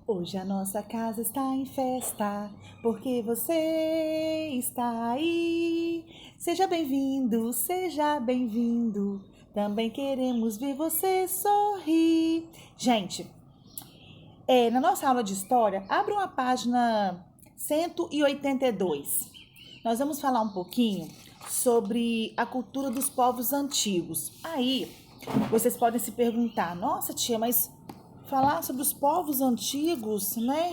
Hoje a nossa casa está em festa, porque você está aí. Seja bem-vindo, seja bem-vindo. Também queremos ver você sorrir. Gente, na nossa aula de história, abra uma página 182. Nós vamos falar um pouquinho sobre a cultura dos povos antigos. Aí, vocês podem se perguntar, nossa tia, mas falar sobre os povos antigos, né?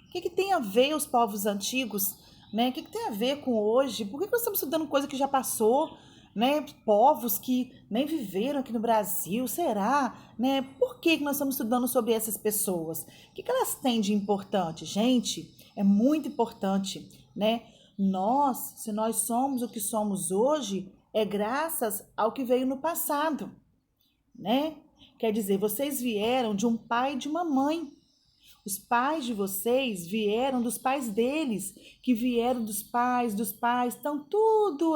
O que tem a ver os povos antigos, né? O que tem a ver com hoje? Por que nós estamos estudando coisa que já passou, né? Povos que nem viveram aqui no Brasil, será? Né? Por que nós estamos estudando sobre essas pessoas? O que elas têm de importante? Gente, é muito importante, né? Se nós somos o que somos hoje, é graças ao que veio no passado, né? Quer dizer, vocês vieram de um pai e de uma mãe. Os pais de vocês vieram dos pais deles, que vieram dos pais. Então, tudo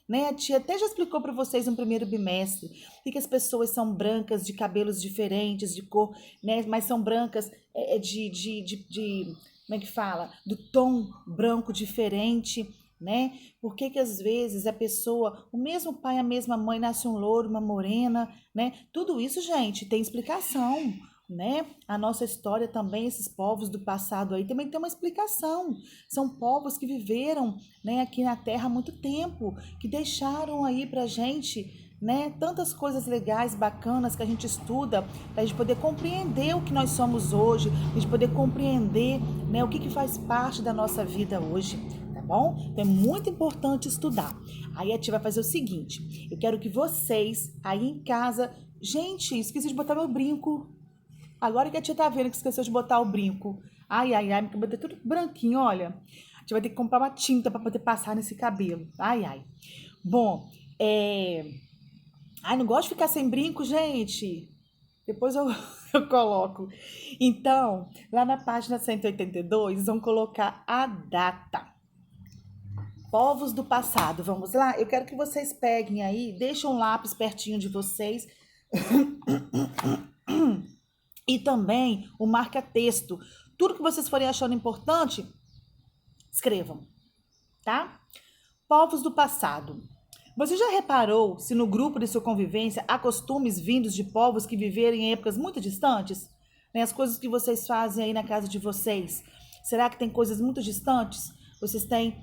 né? A tia até já explicou para vocês no primeiro bimestre que as pessoas são brancas, de cabelos diferentes, de cor, né? Mas são brancas como é que fala? Do tom branco diferente, né? Por que às vezes a pessoa, o mesmo pai, a mesma mãe, nasce um louro, uma morena, né? Tudo isso, gente, tem explicação, né? A nossa história também, esses povos do passado aí também tem uma explicação. São povos que viveram, né, aqui na Terra há muito tempo, que deixaram aí pra gente, né, tantas coisas legais, bacanas que a gente estuda, para a gente poder compreender o que nós somos hoje, a gente poder compreender, né, o que faz parte da nossa vida hoje. Tá bom? Então é muito importante estudar. Aí a tia vai fazer o seguinte: eu quero que vocês aí em casa. Gente, esqueci de botar meu brinco. Agora que a tia tá vendo que esqueceu de botar o brinco. Ai, ai, ai, meu cabelo tá tudo branquinho, olha. A tia vai ter que comprar uma tinta pra poder passar nesse cabelo. Ai, ai. Bom, Ai, não gosto de ficar sem brinco, gente. Depois eu, eu coloco. Então, lá na página 182, vão colocar a data. Povos do passado. Vamos lá? Eu quero que vocês peguem aí, deixem um lápis pertinho de vocês e também o marca-texto. Tudo que vocês forem achando importante, escrevam, tá? Povos do passado. Você já reparou se no grupo de sua convivência há costumes vindos de povos que viveram em épocas muito distantes? Né? As coisas que vocês fazem aí na casa de vocês, será que tem coisas muito distantes? Vocês têm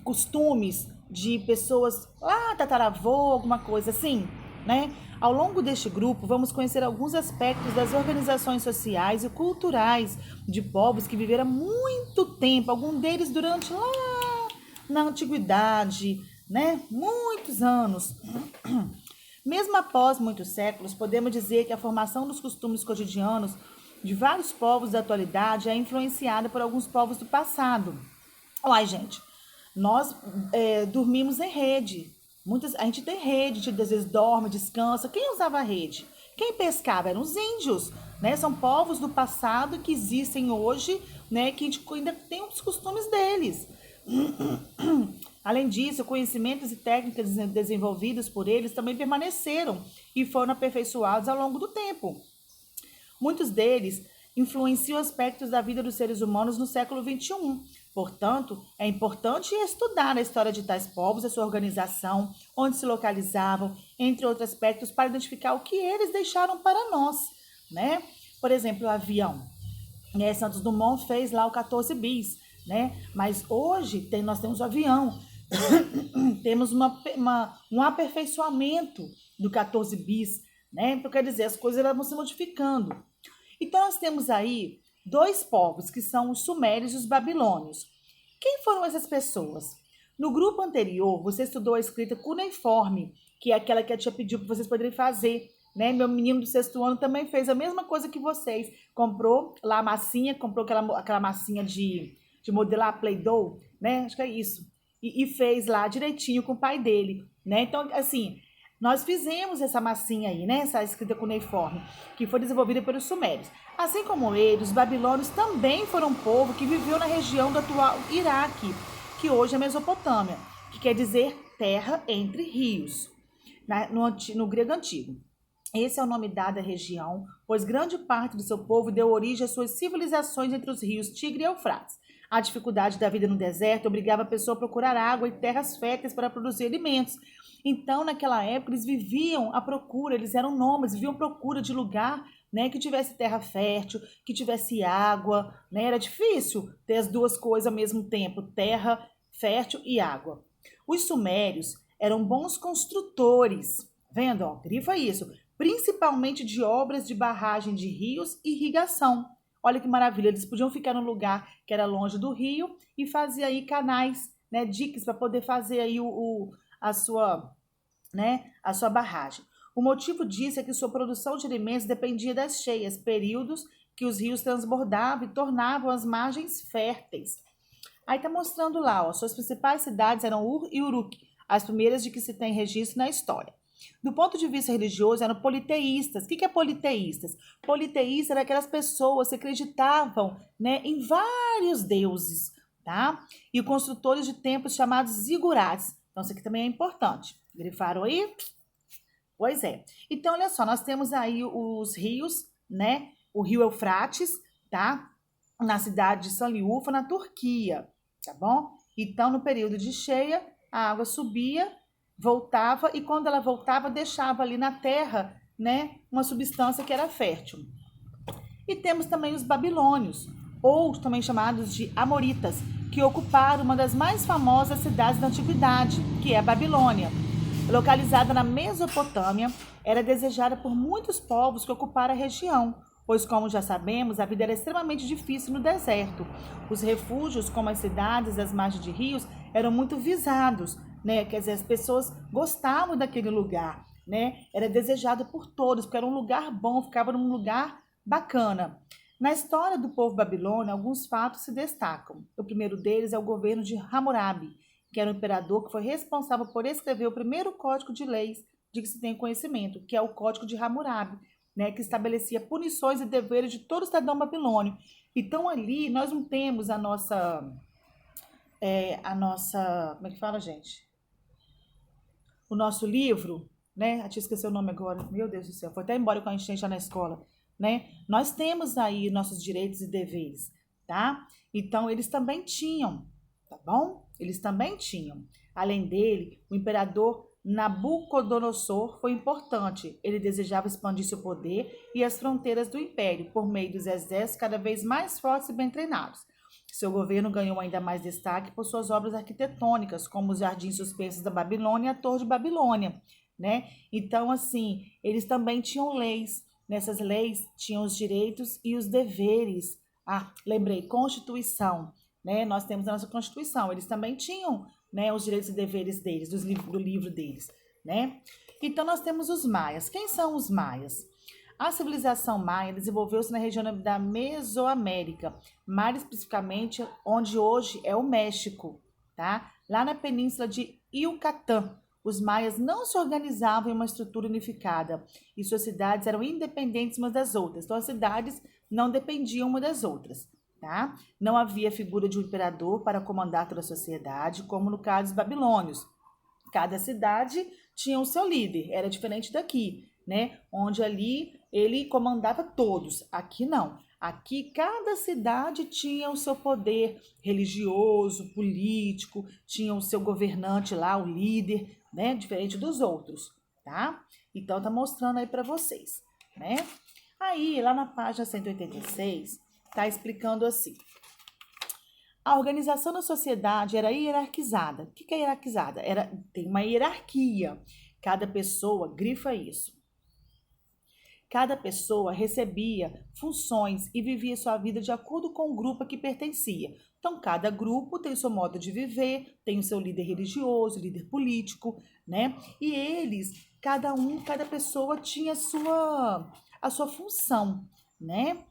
costumes de pessoas lá, tataravô, alguma coisa assim, né? Ao longo deste grupo, vamos conhecer alguns aspectos das organizações sociais e culturais de povos que viveram muito tempo, algum deles durante lá na antiguidade, né? Muitos anos. Mesmo após muitos séculos, podemos dizer que a formação dos costumes cotidianos de vários povos da atualidade é influenciada por alguns povos do passado. Olha, gente, nós dormimos em rede. A gente tem rede, a gente às vezes dorme, descansa. Quem usava rede? Quem pescava? Eram os índios, né? São povos do passado que existem hoje, né? Que a gente ainda tem os costumes deles. Além disso, conhecimentos e técnicas desenvolvidos por eles também permaneceram e foram aperfeiçoados ao longo do tempo. Muitos deles influenciam aspectos da vida dos seres humanos no século XXI. Portanto, é importante estudar a história de tais povos, a sua organização, onde se localizavam, entre outros aspectos, para identificar o que eles deixaram para nós, né? Por exemplo, o avião. Santos Dumont fez lá o 14 bis, né? Mas hoje nós temos o avião, temos um aperfeiçoamento do 14 bis, né? Então, quer dizer, as coisas vão se modificando. Então, nós temos aí dois povos, que são os sumérios e os babilônios. Quem foram essas pessoas? No grupo anterior, você estudou a escrita cuneiforme, que é aquela que a tia pediu para vocês poderem fazer, né? Meu menino do 6º ano também fez a mesma coisa que vocês. Comprou lá a massinha, comprou aquela massinha de modelar Play-Doh, né? Acho que é isso. E fez lá direitinho com o pai dele, né? Então, assim, nós fizemos essa massinha aí, né? Essa escrita cuneiforme, que foi desenvolvida pelos sumérios. Assim como eles, os babilônios também foram um povo que viveu na região do atual Iraque, que hoje é Mesopotâmia, que quer dizer terra entre rios, no grego antigo. Esse é o nome dado à região, pois grande parte do seu povo deu origem às suas civilizações entre os rios Tigre e Eufrates. A dificuldade da vida no deserto obrigava a pessoa a procurar água e terras férteis para produzir alimentos. Então, naquela época, eles viviam à procura, eles eram nômades, viviam à procura de lugar, né, que tivesse terra fértil, que tivesse água, né? Era difícil ter as duas coisas ao mesmo tempo, terra fértil e água. Os sumérios eram bons construtores, vendo? Ó, grifa isso, principalmente de obras de barragem de rios e irrigação. Olha que maravilha, eles podiam ficar num lugar que era longe do rio e fazer aí canais, né, diques para poder fazer aí a sua, né, a sua barragem. O motivo disso é que sua produção de alimentos dependia das cheias, períodos que os rios transbordavam e tornavam as margens férteis. Aí tá mostrando lá, ó, suas principais cidades eram Ur e Uruk, as primeiras de que se tem registro na história. Do ponto de vista religioso, eram politeístas. O que é politeístas? Politeístas eram aquelas pessoas que acreditavam, né, em vários deuses, tá? E construtores de templos chamados zigurates. Então, isso aqui também é importante. Grifaram aí? Pois é. Então, olha só, nós temos aí os rios, né? O rio Eufrates, tá? Na cidade de Sanliurfa, na Turquia, tá bom? Então, no período de cheia, a água subia, voltava e quando ela voltava, deixava ali na terra, né, uma substância que era fértil. E temos também os babilônios, ou também chamados de amoritas, que ocuparam uma das mais famosas cidades da antiguidade, que é a Babilônia. Localizada na Mesopotâmia, era desejada por muitos povos que ocuparam a região, pois, como já sabemos, a vida era extremamente difícil no deserto. Os refúgios, como as cidades das margens de rios, eram muito visados, né? Quer dizer, as pessoas gostavam daquele lugar, né? Era desejado por todos, porque era um lugar bom, ficava num lugar bacana. Na história do povo babilônio, alguns fatos se destacam. O primeiro deles é o governo de Hammurabi, que era o imperador que foi responsável por escrever o primeiro código de leis de que se tem conhecimento, que é o Código de Hammurabi, né, que estabelecia punições e deveres de todo cidadão babilônio. Então ali nós não temos como é que fala, gente? O nosso livro, né? Eu tinha esqueci o nome agora. Meu Deus do céu, foi até embora quando a gente já na escola, né? Nós temos aí nossos direitos e deveres, tá? Então eles também tinham, tá bom? Eles também tinham. Além dele, o imperador Nabucodonosor foi importante. Ele desejava expandir seu poder e as fronteiras do império por meio dos exércitos cada vez mais fortes e bem treinados. Seu governo ganhou ainda mais destaque por suas obras arquitetônicas, como os jardins suspensos da Babilônia e a Torre de Babilônia, né? Então, assim, eles também tinham leis. Nessas leis tinham os direitos e os deveres. Ah, lembrei, Constituição, né? Nós temos a nossa Constituição. Eles também tinham, né, os direitos e deveres deles, do livro deles, né? Então, nós temos os maias. Quem são os maias? A civilização maia desenvolveu-se na região da Mesoamérica, mais especificamente onde hoje é o México, tá? Lá na península de Yucatán. Os maias não se organizavam em uma estrutura unificada e suas cidades eram independentes umas das outras. Então, as cidades não dependiam umas das outras, tá? Não havia figura de um imperador para comandar toda a sociedade, como no caso dos babilônios. Cada cidade tinha o seu líder, era diferente daqui, né? Onde ali ele comandava todos. Aqui não. Aqui cada cidade tinha o seu poder religioso, político, tinha o seu governante lá, o líder, né? Diferente dos outros, tá? Então tá mostrando aí para vocês, né? Aí, lá na página 186, tá explicando assim: a organização da sociedade era hierarquizada. O que é hierarquizada? Tem uma hierarquia. Cada pessoa, grifa isso. Cada pessoa recebia funções e vivia sua vida de acordo com o grupo a que pertencia. Então, cada grupo tem o seu modo de viver, tem o seu líder religioso, líder político, né? E eles, cada pessoa tinha a sua função, né?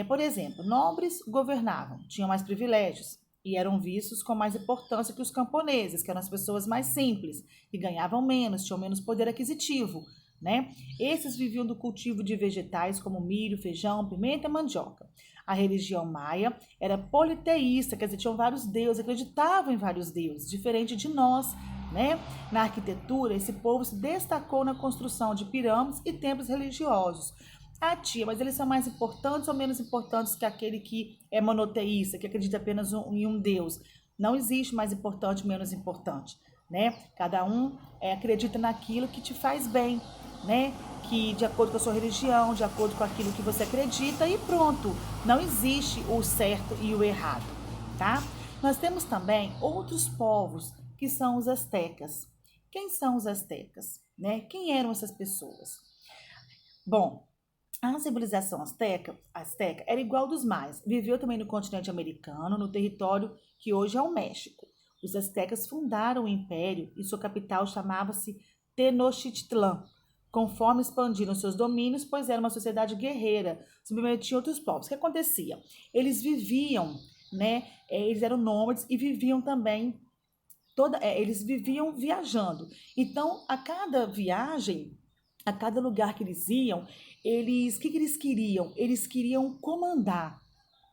Por exemplo, nobres governavam, tinham mais privilégios e eram vistos com mais importância que os camponeses, que eram as pessoas mais simples e ganhavam menos, tinham menos poder aquisitivo, né? Esses viviam do cultivo de vegetais como milho, feijão, pimenta e mandioca. A religião maia era politeísta, quer dizer, tinham vários deuses, acreditavam em vários deuses, diferente de nós, né? Na arquitetura, esse povo se destacou na construção de pirâmides e templos religiosos. Ah, tia, mas eles são mais importantes ou menos importantes que aquele que é monoteísta, que acredita apenas em um Deus? Não existe mais importante ou menos importante, né? Cada um acredita naquilo que te faz bem, né? Que de acordo com a sua religião, de acordo com aquilo que você acredita e pronto. Não existe o certo e o errado, tá? Nós temos também outros povos que são os astecas. Quem são os astecas, né? Quem eram essas pessoas? Bom, a civilização asteca era igual dos maias. Viveu também no continente americano, no território que hoje é o México. Os astecas fundaram o império e sua capital chamava-se Tenochtitlan, conforme expandiram seus domínios, pois era uma sociedade guerreira, submetiam outros povos. O que acontecia? Eles viviam, né? Eles eram nômades e viviam também eles viviam viajando. Então, a cada viagem, a cada lugar que eles iam, o que eles queriam? Eles queriam comandar,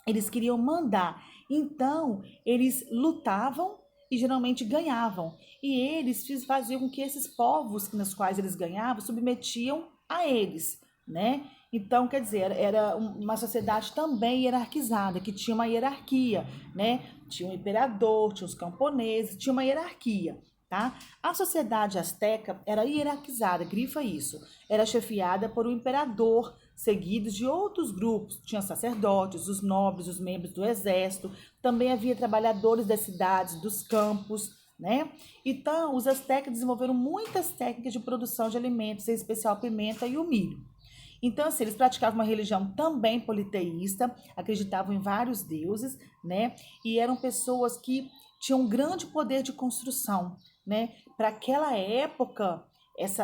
eles queriam mandar. Então, eles lutavam e geralmente ganhavam. E eles faziam com que esses povos nos quais eles ganhavam submetiam a eles, né? Então, quer dizer, era uma sociedade também hierarquizada, que tinha uma hierarquia, né? Tinha um imperador, tinha os camponeses, tinha uma hierarquia, tá? A sociedade asteca era hierarquizada, grifa isso. Era chefiada por um imperador, seguidos de outros grupos. Tinha sacerdotes, os nobres, os membros do exército. Também havia trabalhadores das cidades, dos campos, né? Então, os astecas desenvolveram muitas técnicas de produção de alimentos, em especial a pimenta e o milho. Então, assim, eles praticavam uma religião também politeísta, acreditavam em vários deuses, né? E eram pessoas que tinham um grande poder de construção, né? Para aquela época,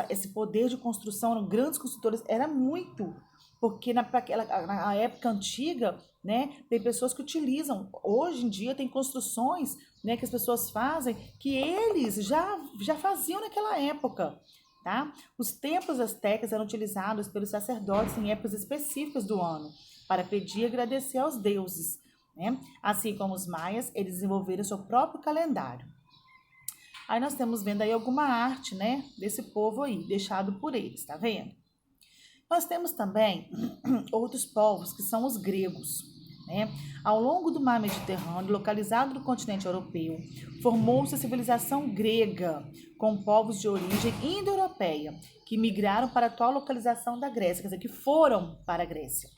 esse poder de construção, eram grandes construtores, era muito, porque na época antiga, né, tem pessoas que utilizam, hoje em dia tem construções, né, que as pessoas fazem, que eles já faziam naquela época, tá? Os templos astecas eram utilizados pelos sacerdotes em épocas específicas do ano, para pedir e agradecer aos deuses, né? Assim como os maias, eles desenvolveram seu próprio calendário. Aí nós temos vendo aí alguma arte, né, desse povo aí, deixado por eles, tá vendo? Nós temos também outros povos que são os gregos, né? Ao longo do mar Mediterrâneo, localizado no continente europeu, formou-se a civilização grega, com povos de origem indo-europeia, que migraram para a atual localização da Grécia, quer dizer, que foram para a Grécia.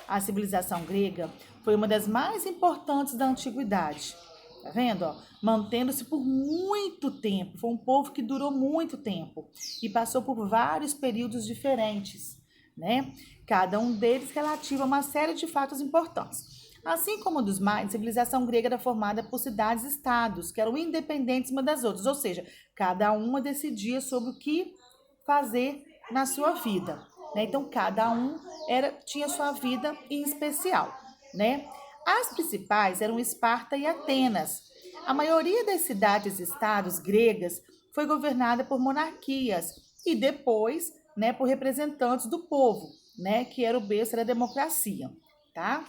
A civilização grega foi uma das mais importantes da antiguidade. Tá vendo? Ó? Mantendo-se por muito tempo. Foi um povo que durou muito tempo e passou por vários períodos diferentes, né? Cada um deles relativo a uma série de fatos importantes. Assim como o dos maias, a civilização grega era formada por cidades-estados, que eram independentes uma das outras, ou seja, cada uma decidia sobre o que fazer na sua vida, né? Então, cada um tinha sua vida em especial, né? As principais eram Esparta e Atenas. A maioria das cidades-estados gregas foi governada por monarquias e depois, né, por representantes do povo, né, que era o berço da democracia, tá?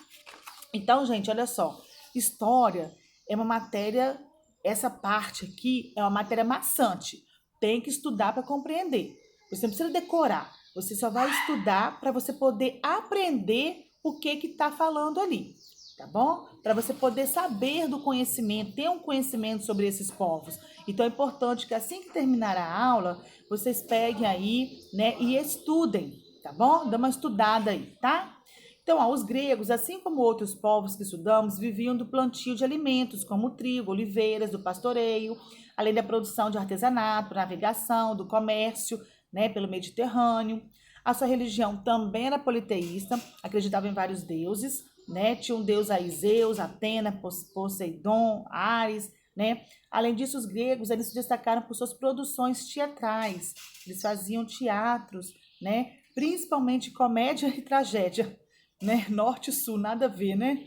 Então, gente, olha só, história é uma matéria, essa parte aqui é uma matéria maçante. Tem que estudar para compreender. Você não precisa decorar, você só vai estudar para você poder aprender o que está falando ali, tá bom? Para você poder saber do conhecimento, ter um conhecimento sobre esses povos. Então é importante que assim que terminar a aula, vocês peguem aí, né, e estudem, tá bom? Dá uma estudada aí, tá? Então, ó, os gregos, assim como outros povos que estudamos, viviam do plantio de alimentos, como o trigo, oliveiras, do pastoreio, além da produção de artesanato, navegação, do comércio, né, pelo Mediterrâneo. A sua religião também era politeísta, acreditava em vários deuses, né? Tinha um deus aí, Zeus, Atena, Poseidon, Ares, né? Além disso, os gregos eles se destacaram por suas produções teatrais. Eles faziam teatros, né? Principalmente comédia e tragédia, né? Norte e sul, nada a ver, né?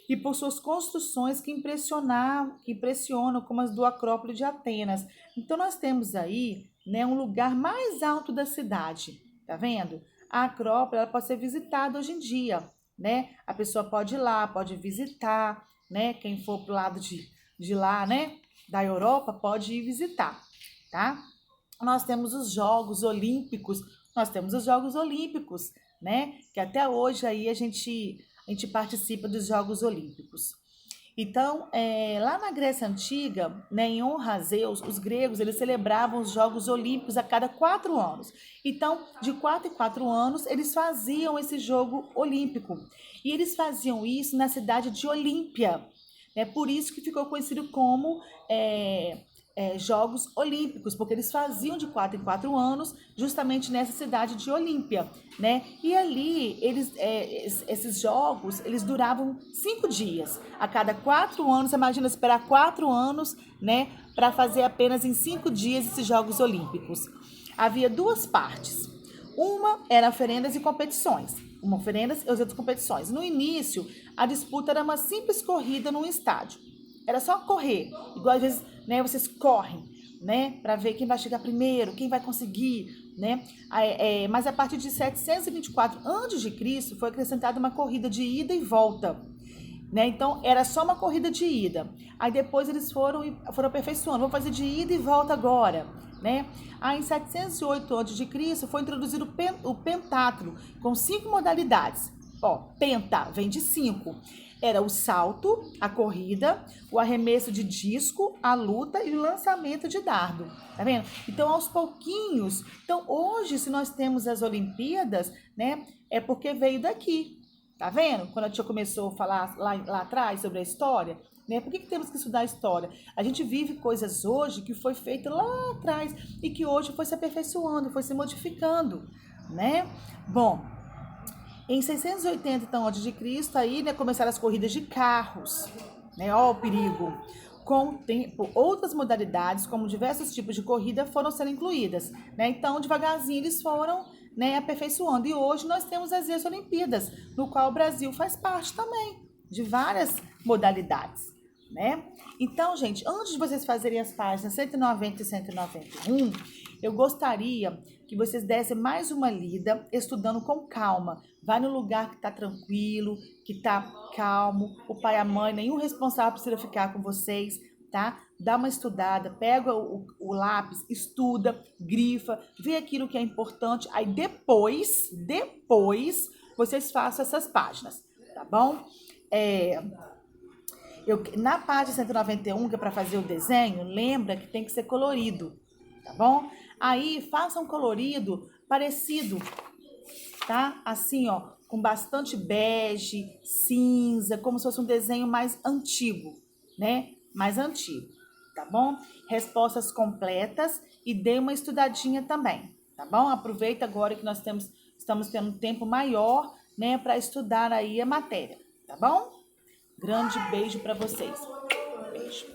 E por suas construções que impressionam, como as do Acrópole de Atenas. Então nós temos aí, né, um lugar mais alto da cidade, tá vendo? A Acrópole ela pode ser visitada hoje em dia, né? A pessoa pode ir lá, pode visitar, né? Quem for pro lado de lá, né? da Europa pode ir visitar, tá? Nós temos os Jogos Olímpicos, né? Que até hoje aí a gente participa dos Jogos Olímpicos. Então, lá na Grécia Antiga, né, em honra a Zeus, os gregos eles celebravam os Jogos Olímpicos a cada 4 anos. Então, de 4 em 4 anos, eles faziam esse jogo olímpico. E eles faziam isso na cidade de Olímpia. É por isso que ficou conhecido como Jogos Olímpicos, porque eles faziam de 4 em 4 anos, justamente nessa cidade de Olímpia, né? E ali esses jogos eles duravam 5 dias. A cada 4 anos, você imagina esperar 4 anos, né, para fazer apenas em 5 dias esses Jogos Olímpicos. Havia duas partes. Uma era oferendas e competições. Uma oferendas e as outras competições. No início, a disputa era uma simples corrida num estádio. Era só correr, igual às vezes, né, vocês correm, né, para ver quem vai chegar primeiro, quem vai conseguir, né? Mas a partir de 724 a.C. foi acrescentada uma corrida de ida e volta, né? Então era só uma corrida de ida. Aí depois eles foram aperfeiçoando, vamos fazer de ida e volta agora, né? Aí em 708 a.C. foi introduzido o pentatlo com 5 modalidades. Ó, penta vem de 5. Era o salto, a corrida, o arremesso de disco, a luta e o lançamento de dardo. Tá vendo? Então, aos pouquinhos. Então, hoje, se nós temos as Olimpíadas, né, é porque veio daqui. Tá vendo? Quando a tia começou a falar lá atrás sobre a história, né? Por que temos que estudar a história? A gente vive coisas hoje que foi feita lá atrás e que hoje foi se aperfeiçoando, foi se modificando, né? Bom, em 680 então, a.C., aí, né, começaram as corridas de carros, né? Ó o perigo. Com o tempo, outras modalidades, como diversos tipos de corrida, foram sendo incluídas, né? Então, devagarzinho, eles foram, né, aperfeiçoando. E hoje nós temos as Olimpíadas, no qual o Brasil faz parte também, de várias modalidades, né? Então, gente, antes de vocês fazerem as páginas 190 e 191, eu gostaria que vocês dessem mais uma lida, estudando com calma. Vai no lugar que está tranquilo, que está calmo. O pai e a mãe, nenhum responsável precisa ficar com vocês, tá? Dá uma estudada, pega o lápis, estuda, grifa, vê aquilo que é importante. Aí depois, vocês façam essas páginas, tá bom? Na página 191, que é para fazer o desenho, lembra que tem que ser colorido, tá bom? Aí faça um colorido parecido, tá? Assim, ó, com bastante bege, cinza, como se fosse um desenho mais antigo, né? Mais antigo, tá bom? Respostas completas e dê uma estudadinha também, tá bom? Aproveita agora que estamos tendo um tempo maior, né, para estudar aí a matéria, tá bom? Grande beijo para vocês. Beijo.